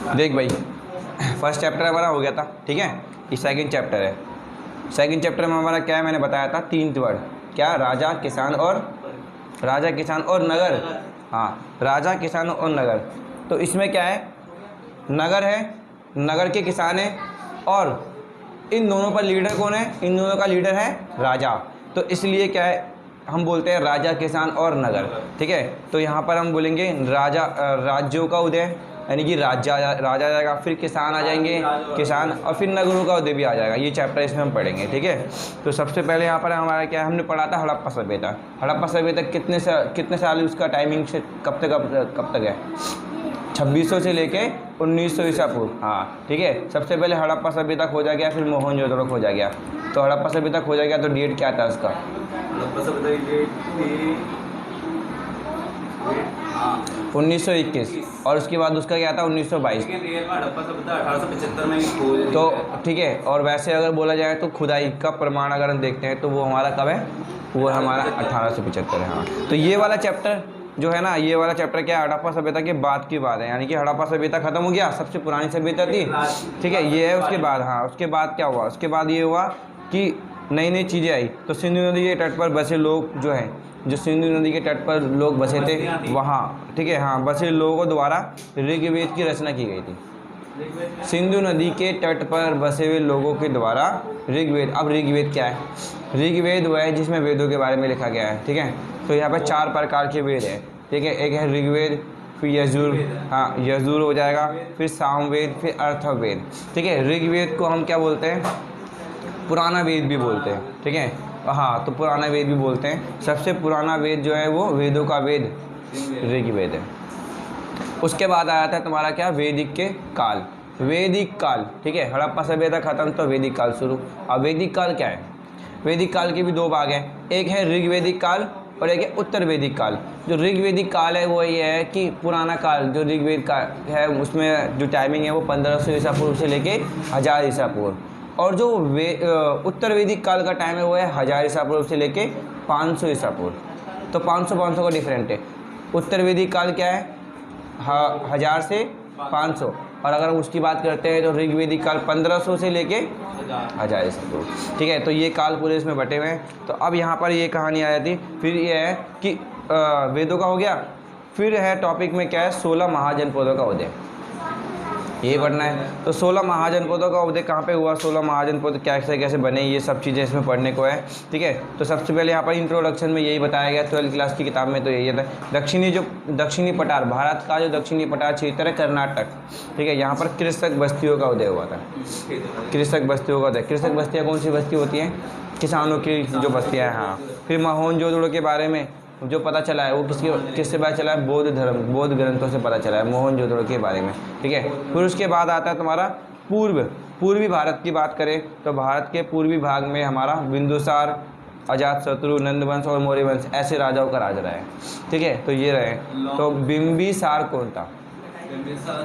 देख भाई, first chapter हमारा हो गया था, ठीक है। ये सेकंड चैप्टर है। सेकंड चैप्टर में हमारा क्या है, मैंने बताया था 3 वर्ड, क्या, राजा किसान और नगर। हाँ, राजा किसान और नगर। तो इसमें क्या है, नगर है, नगर के किसान है, और इन दोनों पर लीडर कौन है, इन दोनों का लीडर है राजा। तो इसलिए क्या है, हम बोलते हैं राजा किसान और नगर, ठीक है। तो यहाँ पर हम बोलेंगे राज्यों का उदय, यानी कि राजा आ जाएगा, फिर किसान आ जाएंगे, किसान, और फिर नगरों का उदय भी आ जाएगा। ये चैप्टर इसमें हम पढ़ेंगे, ठीक है। तो सबसे पहले यहाँ पर हमारा क्या है, हमने पढ़ा था हड़प्पा सभ्यता। हड़प्पा सभ्यता कितने साल उसका टाइमिंग से कब तक है, 2600 से लेके 1900 ईसा पूर्व। हाँ, ठीक है। सबसे पहले हड़प्पा सभ्यता खोजा गया, फिर मोहनजोदड़ो खोजा गया। तो हड़प्पा सभ्यता खोजा गया तो डेट क्या था उसका, 1921, और उसके बाद उसका क्या था 1922। हड़प्पा सभ्यता 1875 में खोज। तो ठीक है, और वैसे अगर बोला जाए तो खुदाई का प्रमाण अगर हम देखते हैं तो वो हमारा कब है, वो हमारा 1875 है। हाँ, तो ये वाला चैप्टर जो है ना, ये वाला चैप्टर क्या है, हड़प्पा सभ्यता के बाद की बात है, यानी कि हड़प्पा सभ्यता खत्म हो गया, सबसे पुरानी सभ्यता थी, ठीक है, ये है। उसके बाद, हाँ, उसके बाद क्या हुआ, उसके बाद ये हुआ कि नई नई चीज़ें आई। तो सिंधु नदी के तट पर बसे लोग जो हैं, जो सिंधु नदी के तट पर लोग बसे थे वहाँ, ठीक है, हाँ, बसे लोगों द्वारा ऋग्वेद की रचना की गई थी। सिंधु नदी के तट पर बसे हुए लोगों के द्वारा ऋग्वेद। अब ऋग्वेद क्या है, ऋग्वेद वह है जिसमें वेदों के बारे में लिखा गया है, ठीक है। तो यहाँ पर 4 प्रकार के वेद हैं, ठीक है। एक है ऋग्वेद, फिर यजुर, हाँ, यजुर हो जाएगा, फिर सामवेद, फिर अर्थवेद, ठीक है। ऋग्वेद को हम क्या बोलते हैं, पुराना वेद भी बोलते हैं, ठीक है। हाँ, तो पुराना वेद भी बोलते हैं। सबसे पुराना वेद जो है वो वेदों का वेद ऋग्वेद है। उसके बाद आया था तुम्हारा क्या, वैदिक के काल, वैदिक काल, ठीक है। हड़प्पा सभ्यता खत्म तो वैदिक काल शुरू। अब वैदिक काल क्या है, वैदिक काल के भी 2 भाग हैं, एक है ऋग्वेदिक काल और एक है उत्तर वैदिक काल। जो ऋग्वेदिक काल है वो ये है कि पुराना काल जो ऋग्वेद का है, उसमें जो टाइमिंग है वो 1500 ईसा पूर्व से लेके 1000 ईसा पूर्व, और जो उत्तर वैदिक काल का टाइम है वो है 1000 ईसा पूर्व से लेके 500 ईसा पूर्व। तो 500 का डिफरेंट है। उत्तर वैदिक काल क्या है, 1000 से 500, और अगर उसकी बात करते हैं तो ऋग्वेदिक काल 1500 से लेके 1000 ईसा पूर्व, ठीक है। तो ये काल पूरे इसमें बटे हुए हैं। तो अब यहाँ पर ये कहानी आ जाती, फिर ये है कि वेदों का हो गया, फिर है टॉपिक में क्या है, 16 महाजनपदों का उदय, ये पढ़ना है। तो 16 महाजनपदों का उदय कहाँ पे हुआ, 16 महाजनपद कैसे कैसे बने, ये सब चीज़ें इसमें पढ़ने को है, ठीक है। तो सबसे पहले यहाँ पर इंट्रोडक्शन में यही बताया गया 12th क्लास की किताब में, तो यही था दक्षिणी पठार, भारत का जो दक्षिणी पठार क्षेत्र है कर्नाटक, ठीक है, यहाँ पर कृषक बस्तियों का उदय हुआ था। कृषक बस्तियों का उदय, कृषक बस्तियाँ कौन सी बस्ती होती हैं, किसानों की जो बस्तियाँ हैं। हाँ, फिर मोहनजोदड़ो के बारे में जो पता चला है वो किससे पता चला है, बौद्ध ग्रंथों से पता चला है, मोहनजोदड़ो के बारे में, ठीक है। फिर उसके बाद आता है तुम्हारा पूर्वी भारत की बात करें तो भारत के पूर्वी भाग में हमारा बिंदुसार, अजातशत्रु, नंदवंश और मौर्य वंश ऐसे राजाओं का राज रहा है, ठीक है। तो ये रहे। तो बिंबिसार कौन था,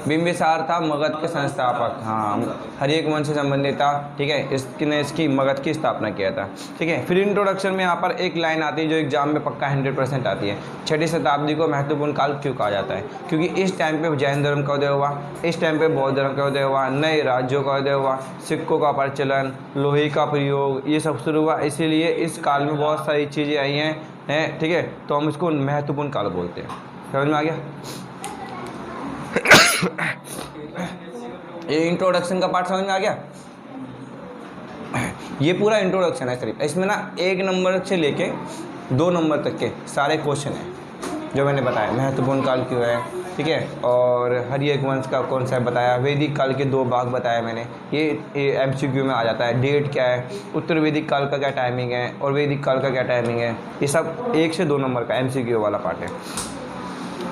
बिंबिसार था मगध के संस्थापक, हाँ, हर्यक वंश से संबंधित था, ठीक है। इसने इसकी मगध की स्थापना किया था, ठीक है। फिर इंट्रोडक्शन में यहाँ पर एक लाइन आती है जो एग्जाम में पक्का 100% आती है, 6वीं शताब्दी को महत्वपूर्ण काल क्यों कहा जाता है, क्योंकि इस टाइम पे जैन धर्म का उदय हुआ, इस टाइम पे बौद्ध धर्म का उदय हुआ, नए राज्यों का उदय हुआ, सिक्कों का प्रचलन, लोहे का प्रयोग, ये सब शुरू हुआ। इसीलिए इस काल में बहुत सारी चीज़ें आई हैं, ठीक है। तो हम इसको महत्वपूर्ण काल बोलते हैं। समझ में आ गया, ये इंट्रोडक्शन का पार्ट समझ में आ गया। ये पूरा इंट्रोडक्शन है सिर्फ, इसमें ना 1 नंबर से लेके 2 नंबर तक के सारे क्वेश्चन हैं जो मैंने बताया। महत्वपूर्ण काल क्यों है, ठीक है, और हर्यक वंश का कौन सा बताया, वैदिक काल के 2 भाग बताया मैंने, ये MCQ में आ जाता है। डेट क्या है, उत्तर वैदिक काल का क्या टाइमिंग है और वैदिक काल का क्या टाइमिंग है, ये सब 1 से 2 नंबर का MCQ वाला पार्ट है।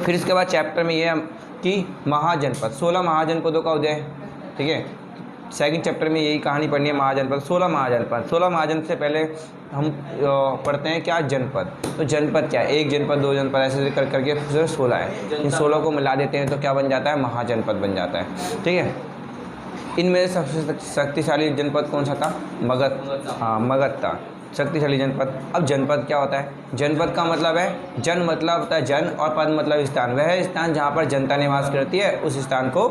फिर इसके बाद चैप्टर में ये कि महाजनपद, 16 महाजनपदों का उदय, ठीक है। सेकंड चैप्टर में यही कहानी पढ़नी है, महाजनपद, 16 महाजनपद। 16 महाजनपद से पहले हम पढ़ते हैं क्या, जनपद। तो जनपद क्या है, 1 जनपद, 2 जनपद, ऐसे करके 16 है। इन 16 को मिला देते हैं तो क्या बन जाता है, महाजनपद बन जाता है, ठीक है। इनमें सबसे शक्तिशाली जनपद कौन सा था, मगध, हाँ, मगध था। शक्तिशाली जनपद। अब जनपद क्या होता है? जनपद का मतलब है, जन मतलब होता है जन और पद मतलब स्थान। वह स्थान जहाँ पर जनता निवास करती है उस स्थान को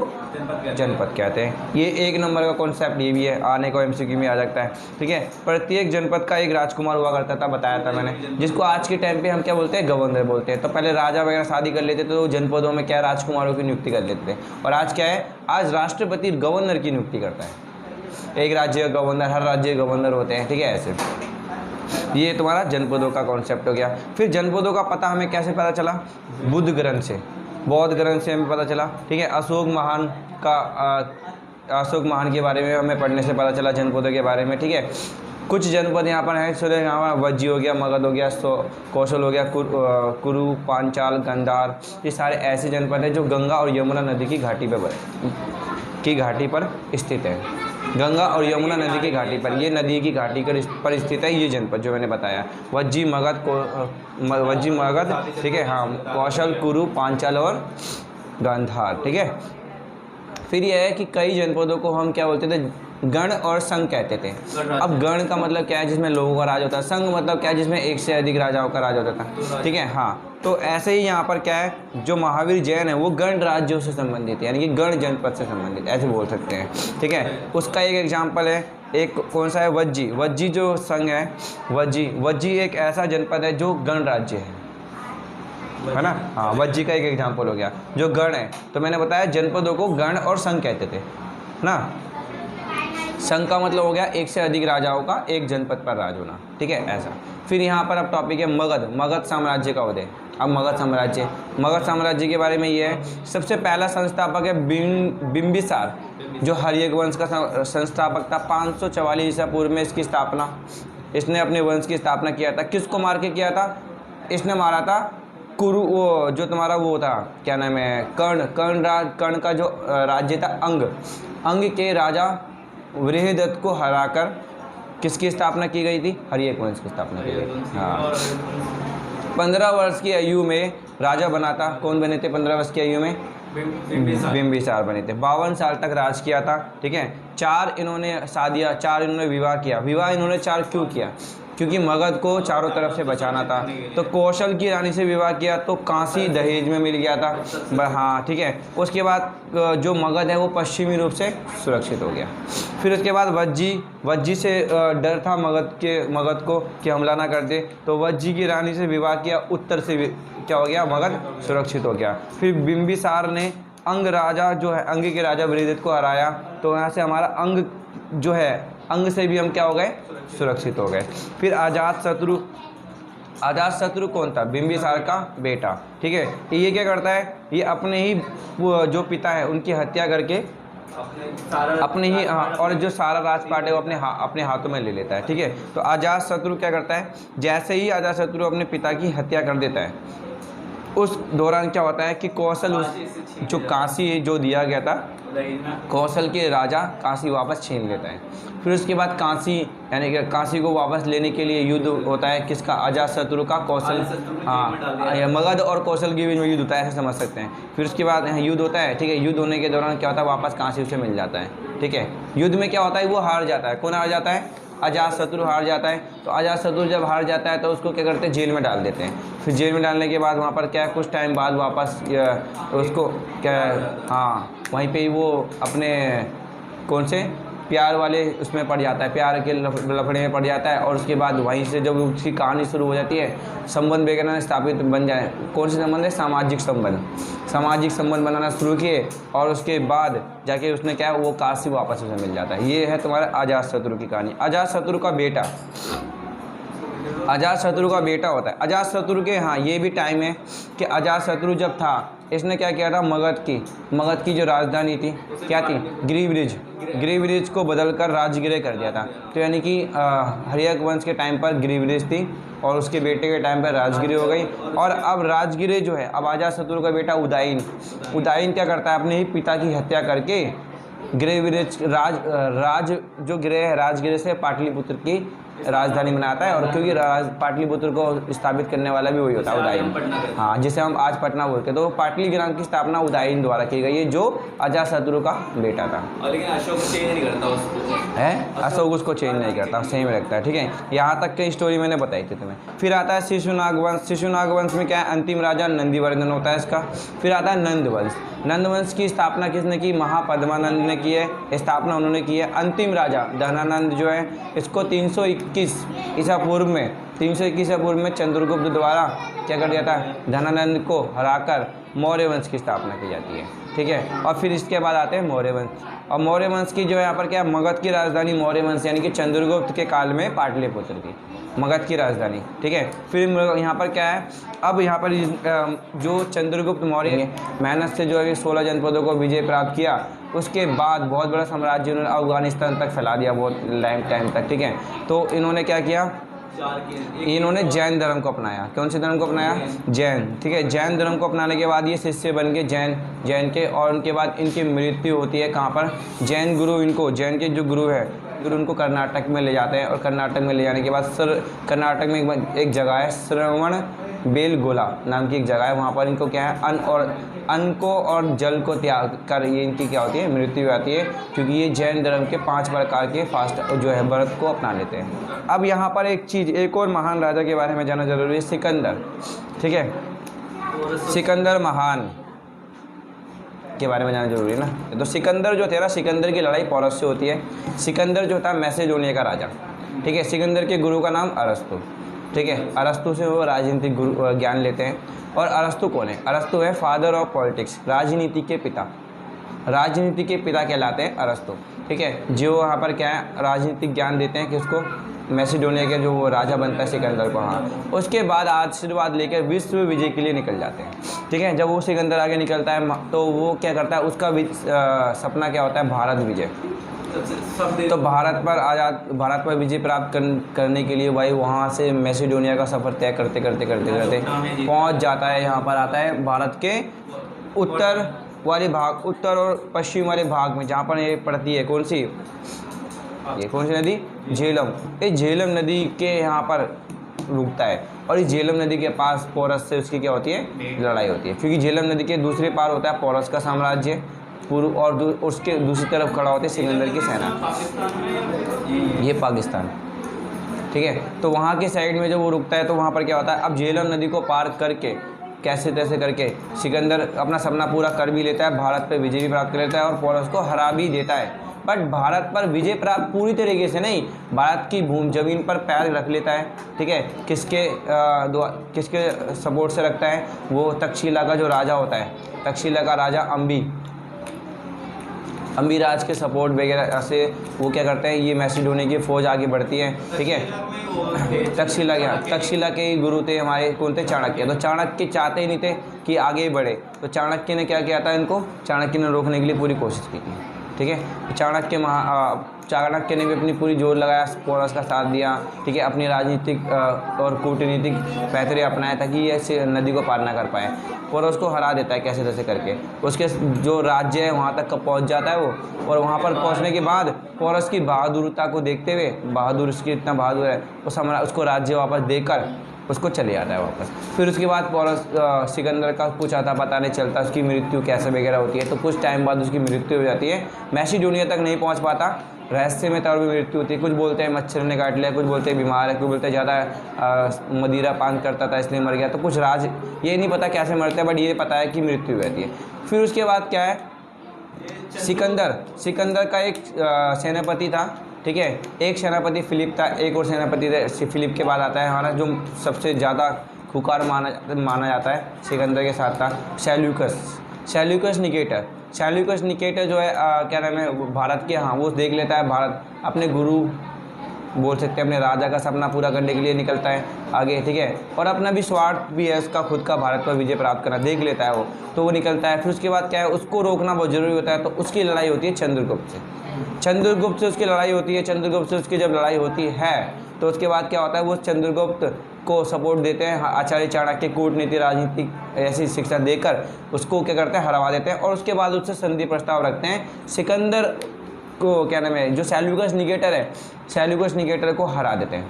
जनपद कहते हैं। ये 1 नंबर का कॉन्सेप्ट ये भी है, आने को एमसीक्यू में आ जाता है। ठीक है, प्रत्येक जनपद का एक राजकुमार हुआ करता था, बताया था मैंने, जिसको आज के टाइम पे हम क्या बोलते हैं? गवर्नर बोलते हैं। तो पहले राजा वगैरह शादी कर लेते थे तो जनपदों में क्या राजकुमारों की नियुक्ति कर लेते थे। और आज क्या है? आज राष्ट्रपति गवर्नर की नियुक्ति करता है। एक राज्य का गवर्नर, हर राज्य के गवर्नर होते हैं। ठीक है, ऐसे ये तुम्हारा जनपदों का कॉन्सेप्ट हो गया। फिर जनपदों का पता हमें कैसे पता चला? बुद्ध ग्रंथ से, बौद्ध ग्रंथ से हमें पता चला। ठीक है, अशोक महान के बारे में हमें पढ़ने से पता चला, जनपदों के बारे में। ठीक है, कुछ जनपद यहाँ पर हैं, सुने यहाँ वज्जी हो गया, मगध हो गया, कौशल हो गया, कुरु, पांचाल, गांधार, ये सारे ऐसे जनपद हैं जो गंगा और यमुना नदी की घाटी पर स्थित है। गंगा और यमुना नदी की घाटी पर, ये नदी की घाटी पर स्थित है ये जनपद जो मैंने बताया। वज्जी, मगध, ठीक है, हाँ, कौशल, कुरु, पांचाल और गांधार। ठीक है, फिर यह है कि कई जनपदों को हम क्या बोलते थे? गण और संघ कहते थे। अब गण का मतलब क्या है? जिसमें लोगों का राज होता है। संघ मतलब क्या है? जिसमें एक से अधिक राजाओं का राज होता था। ठीक है, हाँ, तो ऐसे ही यहाँ पर क्या है? जो महावीर जैन है वो गण राज्यों से संबंधित है, यानी कि गण जनपद से संबंधित, ऐसे बोल सकते हैं। ठीक है, उसका एक एग्जाम्पल है, एक कौन सा है? वज्जी। वज्जी जो संघ है, वज्जी एक ऐसा जनपद है जो गण राज्य है ना। हाँ, वज्जी का एक एग्जाम्पल हो गया जो गण है। तो मैंने बताया जनपदों को गण और संघ कहते थे ना। संघ का मतलब हो गया एक से अधिक राजाओं का एक जनपद पर राज होना। ठीक है, ऐसा। फिर यहाँ पर अब टॉपिक है मगध साम्राज्य का उदय। अब मगध साम्राज्य के बारे में ये है, सबसे पहला संस्थापक है बिंबिसार, जो हर्यक वंश का संस्थापक था। 544 ईसा पूर्व में इसकी स्थापना, इसने अपने वंश की स्थापना किया था। किसको मार के किया था? इसने मारा था कुरु, वो जो तुम्हारा वो था, क्या नाम है, कर्ण का जो राज्य था अंग के राजा वृहदत्त को हराकर किसकी स्थापना की गई थी? हर्यक वंश की स्थापना की गई। हाँ, 15 वर्ष की आयु में राजा बना था। कौन बने थे 15 वर्ष की आयु में? बिंबिसार बने थे। 52 साल तक राज किया था। ठीक है, 4 इन्होंने शादियाँ, 4 इन्होंने विवाह किया। विवाह इन्होंने 4 क्यों किया? क्योंकि मगध को चारों तरफ से बचाना था। तो कौशल की रानी से विवाह किया तो कांसी दहेज में मिल गया था। हाँ, ठीक है, उसके बाद जो मगध है वो पश्चिमी रूप से सुरक्षित हो गया। फिर उसके बाद वज्जी से डर था मगध को कि हमला ना कर दे, तो वज्जी की रानी से विवाह किया, उत्तर से क्या हो गया? मगध सुरक्षित हो गया। फिर बिंबिसार ने अंग के राजा वृहदत्त को हराया, तो यहाँ से हमारा अंग जो है, अंग से भी हम क्या हो गए? सुरक्षित हो गए। फिर अजातशत्रु कौन था? बिंबिसार का बेटा। ठीक है, ये क्या करता है? ये अपने ही जो पिता है उनकी हत्या करके अपने ही और जो सारा राजपाट है वो अपने हाथों में ले लेता है। ठीक है, तो अजातशत्रु क्या करता है? जैसे ही अजातशत्रु अपने पिता की हत्या कर देता है, उस दौरान क्या होता है कि कौशल जो काशी जो दिया गया था, कौशल के राजा काशी वापस छीन लेता है। फिर उसके बाद काशी, यानी कि काशी को वापस लेने के लिए युद्ध होता है। किसका? अजातशत्रु का कौशल, हाँ, मगध और कौशल के बीच में युद्ध होता है, ऐसे समझ सकते हैं। फिर उसके बाद युद्ध होता है। ठीक है, युद्ध होने के दौरान क्या होता है? वापस काशी उसे मिल जाता है। ठीक है, युद्ध में क्या होता है? वो हार जाता है। कौन हार जाता है? अजातशत्रु हार जाता है। तो अजातशत्रु जब हार जाता है तो उसको क्या करते हैं? जेल में डाल देते हैं। फिर जेल में डालने के बाद वहाँ पर क्या है, कुछ टाइम बाद वापस उसको क्या, हाँ, वहीं पे ही वो अपने कौन से प्यार वाले उसमें पड़ जाता है, प्यार के लफड़े में पड़ जाता है। और उसके बाद वहीं से जब उसकी कहानी शुरू हो जाती है, संबंध वगैरह स्थापित बन जाए। कौन से संबंध है? सामाजिक संबंध बनाना शुरू किए, और उसके बाद जाके उसने क्या, वो काशी वापस उसे मिल जाता है। ये है तुम्हारा अजातशत्रु की कहानी। अजातशत्रु का बेटा होता है। अजातशत्रु के, हाँ, ये भी टाइम है कि अजातशत्रु जब था, इसने क्या किया था? मगध की जो राजधानी थी क्या थी? गिरिब्रिज को बदलकर राजगिरे कर दिया था। तो यानी कि हर्यक वंश के टाइम पर गिरिब्रिज थी और उसके बेटे के टाइम पर राजगिरे हो गई। और अब राजगिरे जो है, अब अजातशत्रु का बेटा उदायन क्या करता है? अपने ही पिता की हत्या करके गिरिब्रिज राज जो गिरे है, राजगिरे से पाटलिपुत्र की राजधानी बनाता है, और क्योंकि पाटलिपुत्र को स्थापित करने वाला भी वही होता है, उदयन। हाँ, जिसे हम आज पटना बोलते हैं। तो पाटली ग्राम की स्थापना उदयन द्वारा की गई है, जो अजातशत्रु का बेटा था। और लेकिन अशोक चेंज नहीं करता उसको है, अशोक उसको चेंज नहीं करता, सेम रखता है। ठीक है, यहाँ तक की स्टोरी मैंने बताई थी तुम्हें। फिर आता है शिशुनाग वंश। शिशुनाग वंश में क्या है, अंतिम राजा नंदीवर्धन होता है इसका। फिर आता है नंद वंश। नंद वंश की स्थापना किसने की, महापद्मानंद ने की है, स्थापना उन्होंने की है। अंतिम राजा धनानंद जो है, इसको 321 ईसा पूर्व में 321 ईसा पूर्व में चंद्रगुप्त द्वारा क्या कर दिया था, धनानंद को हराकर मौर्य वंश की स्थापना की जाती है। ठीक है, और फिर इसके बाद आते हैं मौर्य वंश। और मौर्य वंश की जो है यहाँ पर क्या है, मगध की राजधानी मौर्य वंश यानी कि चंद्रगुप्त के काल में पाटलिपुत्र की, मगध की राजधानी। ठीक है, फिर यहाँ पर क्या है, अब यहाँ पर जो चंद्रगुप्त मौर्य ने मेहनत से जो है 16 जनपदों को विजय प्राप्त किया, उसके बाद बहुत बड़ा साम्राज्य उन्होंने अफगानिस्तान तक फैला दिया, बहुत लंबे टाइम तक। ठीक है, तो इन्होंने क्या किया, इन्होंने जैन धर्म को अपनाया। कौन से धर्म को अपनाया, जैन। ठीक है, जैन धर्म को अपनाने के बाद ये शिष्य बन गए जैन के, और उनके बाद इनकी मृत्यु होती है कहाँ पर, जैन गुरु इनको, जैन के जो गुरु है, गुरु उनको कर्नाटक में ले जाते हैं, और कर्नाटक में ले जाने के बाद कर्नाटक में एक जगह है श्रवण बेलगोला नाम की एक जगह है, वहाँ पर इनको क्या है, अन्न को और जल को त्याग कर ये इनकी क्या होती है, मृत्यु आती है, क्योंकि ये जैन धर्म के 5 प्रकार के फास्ट जो है व्रत को अपना लेते हैं। अब यहाँ पर एक और महान राजा के बारे में जानना जरूरी है, सिकंदर। ठीक है, सिकंदर महान के बारे में जानना जरूरी है ना। तो सिकंदर जो थे ना, सिकंदर की लड़ाई पोरस से होती है। सिकंदर जो था मैसेडोनिया का राजा। ठीक है, सिकंदर के गुरु का नाम अरस्तु। ठीक है, अरस्तु से वो राजनीतिक गुरु ज्ञान लेते हैं। और अरस्तु कौन है, अरस्तु है फादर ऑफ पॉलिटिक्स, राजनीति के पिता, राजनीति के पिता कहलाते हैं अरस्तु। ठीक है, जो वहाँ पर क्या है, राजनीतिक ज्ञान देते हैं कि उसको, मैसेडोनिया के जो वो राजा बनता है सिकंदर को। हाँ, उसके बाद आशीर्वाद लेकर विश्व विजय के लिए निकल जाते हैं। ठीक है, जब वो सिकंदर आगे निकलता है तो वो क्या करता है, उसका सपना क्या होता है, भारत विजय। तो भारत पर विजय प्राप्त करने के लिए भाई वहाँ से मैसेडोनिया का सफ़र तय करते पहुँच जाता है। यहाँ पर आता है भारत के उत्तर वाले भाग, उत्तर और पश्चिम वाले भाग में, जहाँ पर ये पड़ती है कौन सी नदी, झेलम। ये झेलम नदी के यहाँ पर रुकता है, और इस झेलम नदी के पास पोरस से उसकी क्या होती है, लड़ाई होती है, क्योंकि झेलम नदी के दूसरे पार होता है पोरस का साम्राज्य पूर्व, और उसके दूसरी तरफ खड़ा होती है सिकंदर की सेना, ये पाकिस्तान। ठीक है, तो वहाँ के साइड में जब वो रुकता है तो वहाँ पर क्या होता है, अब झेलम नदी को पार करके कैसे तैसे करके सिकंदर अपना सपना पूरा कर भी लेता है, भारत पर विजय भी प्राप्त कर लेता है और पोरस को हरा भी देता है। बट भारत पर विजय प्राप्त पूरी तरीके से नहीं, भारत की ज़मीन पर पैर रख लेता है। ठीक है, किसके सपोर्ट से रखता है, वो तक्षशिला का जो राजा होता है, तक्षशिला का राजा अंबी राज के सपोर्ट वगैरह से वो क्या करते हैं, ये मैसेडोनिया की फ़ौज आगे बढ़ती है। ठीक है, तक्षशिला के गुरु थे हमारे, कौन थे, चाणक्य। तो चाणक्य चाहते ही नहीं थे कि आगे बढ़े, तो चाणक्य ने क्या किया था, इनको चाणक्य ने रोकने के लिए पूरी कोशिश की थी। ठीक है, चाणक्य ने भी अपनी पूरी जोर लगाया, पोरस का साथ दिया। ठीक है, अपनी राजनीतिक और कूटनीतिक बेहतरी अपनाया ताकि ये नदी को पार ना कर पाए। पोरस को हरा देता है कैसे तैसे करके, उसके जो राज्य है वहाँ तक पहुँच जाता है वो, और वहाँ पर पहुँचने के बाद पोरस की बहादुरता को देखते हुए, उसकी इतना बहादुर है, उसको राज्य वापस देकर उसको चले जाता है वापस। फिर उसके बाद पोरस सिकंदर का कुछ आता पता नहीं चलता, उसकी मृत्यु कैसे वगैरह होती है, तो कुछ टाइम बाद उसकी मृत्यु हो जाती है, मैसेडोनिया तक नहीं पहुंच पाता, रहस्य में तौर पर मृत्यु होती है। कुछ बोलते हैं मच्छर ने काट लिया, कुछ बोलते हैं बीमार है, कुछ बोलते हैं ज़्यादा मदिरा पान करता था इसलिए मर गया। तो कुछ राज ये नहीं पता कैसे मरते हैं, बट ये पता है कि मृत्यु हो जाती है। फिर उसके बाद क्या है, सिकंदर का एक सेनापति था। ठीक है, एक सेनापति फिलिप था, एक और सेनापति थे। फिलिप के बाद आता है हमारा जो सबसे ज़्यादा खुकार माना जाता है, सिकंदर के साथ था सैल्यूकस निकेटर जो है क्या नाम है, भारत के, हाँ, वो देख लेता है, भारत अपने गुरु बोल सकते हैं, अपने राजा का सपना पूरा करने के लिए निकलता है आगे। ठीक है, और अपना भी स्वार्थ भी है उसका, खुद का भारत पर विजय प्राप्त करना देख लेता है वो, तो वो निकलता है। फिर उसके बाद क्या है, उसको रोकना बहुत ज़रूरी होता है, तो उसकी लड़ाई होती है चंद्रगुप्त से उसकी लड़ाई होती है। चंद्रगुप्त से उसकी जब लड़ाई होती है तो उसके बाद क्या होता है, वो चंद्रगुप्त को सपोर्ट देते हैं, आचार्य चाणक्य कूटनीति राजनीतिक ऐसी शिक्षा देकर उसको क्या करते हैं, हरवा देते हैं, और उसके बाद उससे संधि प्रस्ताव रखते हैं। सिकंदर को क्या नाम है, जो सेल्यूकस निकेटर है, सेल्यूकस निकेटर को हरा देते हैं।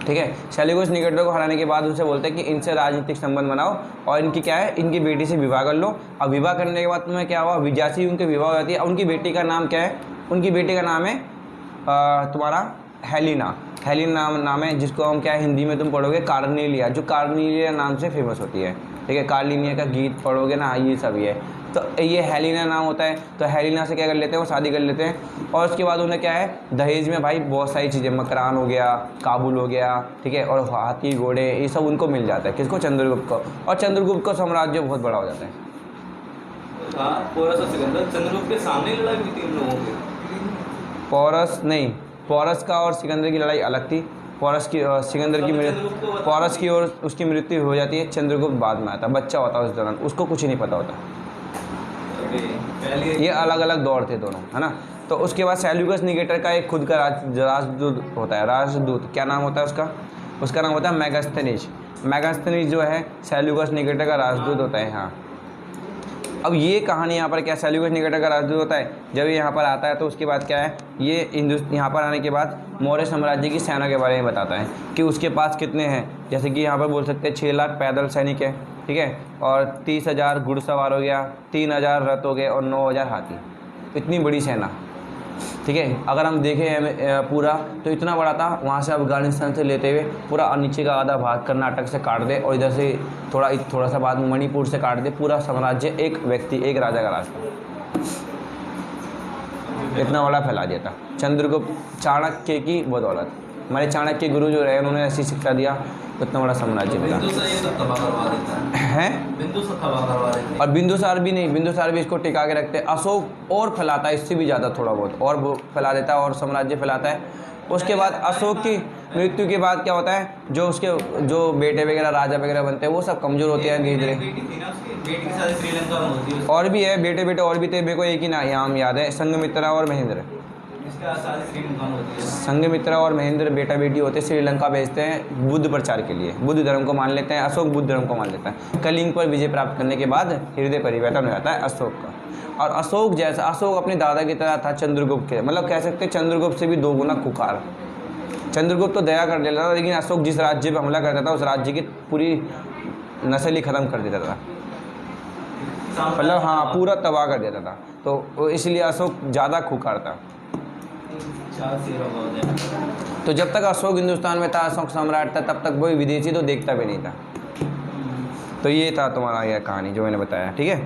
ठीक है, सेल्यूकस निकेटर को हराने के बाद उनसे बोलते हैं कि इनसे राजनीतिक संबंध बनाओ और इनकी क्या है, इनकी बेटी से विवाह कर लो। अब विवाह करने के बाद तुम्हें क्या हुआ, जैसे ही उनके विवाह हो जाती है, उनकी बेटी का नाम क्या है, उनकी बेटी का नाम है तुम्हारा हेलिना। हेलिना नाम है, जिसको हम क्या है हिंदी में तुम पढ़ोगे कार्नेलिया, जो कार्नेलिया नाम से फेमस होती है। ठीक है, कार्नेलिया का गीत पढ़ोगे ना, ये सब ये तो ये हेलिना नाम होता है। तो हेलिना से क्या कर लेते हैं, वो शादी कर लेते हैं और उसके बाद उन्हें क्या है, दहेज में भाई बहुत सारी चीज़ें, मकरान हो गया, काबुल हो गया, ठीक है, और हाथी घोड़े ये सब उनको मिल जाता है। किसको, चंद्रगुप्त को। और चंद्रगुप्त का साम्राज्य बहुत बड़ा हो जाता है। हाँ, पोरस और सिकंदर, चंद्रगुप्त के सामने ही लड़ाई हुई थी इन लोगों की। पोरस नहीं, पोरस का और सिकंदर की लड़ाई अलग थी। पोरस की सिकंदर की मृत्यु, पोरस की और उसकी मृत्यु हो जाती है, चंद्रगुप्त बाद में आता, बच्चा होता है उस दौरान, उसको कुछ नहीं पता होता। ये अलग अलग दौर थे दोनों, है ना। तो उसके बाद सेल्यूकस निकेटर का एक खुद का राजदूत होता है, राजदूत क्या नाम होता है उसका, उसका नाम होता है मेगास्थनीज। मेगास्थनीज जो है सेल्यूकस निकेटर का राजदूत होता है। हाँ, अब ये कहानी यहाँ पर क्या, सेल्यूकस निकेटर का राजदूत होता है। जब ये यहाँ पर आता है तो उसके बाद क्या है, ये यहाँ पर आने के बाद मौर्य साम्राज्य की सेना के बारे में बताता है कि उसके पास कितने हैं। जैसे कि यहाँ पर बोल सकते हैं 6 लाख पैदल सैनिक है, ठीक है, और 30,000 घुड़सवार हो गया, 3,000 रथ हो गए और 9,000 हाथी। इतनी बड़ी सेना, ठीक है। अगर हम देखें पूरा तो इतना बड़ा था, वहाँ से अफगानिस्तान से लेते हुए पूरा नीचे का आधा भाग कर्नाटक से काट दे और इधर से थोड़ा सा बाद मणिपुर से काट दे, पूरा साम्राज्य एक व्यक्ति, एक राजा का राज था। इतना बड़ा फैला दिया था चंद्रगुप्त चाणक्य की बदौलत। हमारे चाणक्य गुरु जो रहे उन्होंने ऐसी शिक्षा दिया, इतना बड़ा साम्राज्य मिला है। और बिंदुसार भी नहीं, बिंदुसार भी इसको टिका के रखते हैं। अशोक और फैलाता है, इससे भी ज़्यादा थोड़ा बहुत और वो फैला देता है और साम्राज्य फैलाता है। उसके बाद अशोक की मृत्यु के बाद क्या होता है, जो उसके जो बेटे वगैरह राजा वगैरह बनते हैं वो सब कमज़ोर होते हैं धीरे धीरे। और भी है बेटे और भी थे, मेरे को एक ही नाम याद है, संघमित्रा और महेंद्र। संघमित्रा और महेंद्र बेटा बेटी होते, श्रीलंका भेजते हैं बुद्ध प्रचार के लिए, बुद्ध धर्म को मान लेते हैं। अशोक बुद्ध धर्म को मान लेता है। कलिंग पर विजय प्राप्त करने के बाद हृदय परिवर्तन हो जाता है अशोक का। और अशोक जैसा, अशोक अपने दादा की तरह था चंद्रगुप्त के, मतलब कह सकते हैं चंद्रगुप्त से भी 2 गुना खुखार। चंद्रगुप्त तो दया कर लेता था, लेकिन अशोक जिस राज्य पर हमला करता था उस राज्य की पूरी नस्ल ही ख़त्म कर देता था, मतलब हाँ पूरा तबाह कर देता था। तो इसलिए अशोक ज़्यादा खुखार था। तो जब तक अशोक हिंदुस्तान में था, अशोक सम्राट था, तब तक कोई विदेशी तो देखता भी नहीं था। तो ये था तुम्हारा यह कहानी जो मैंने बताया, ठीक है।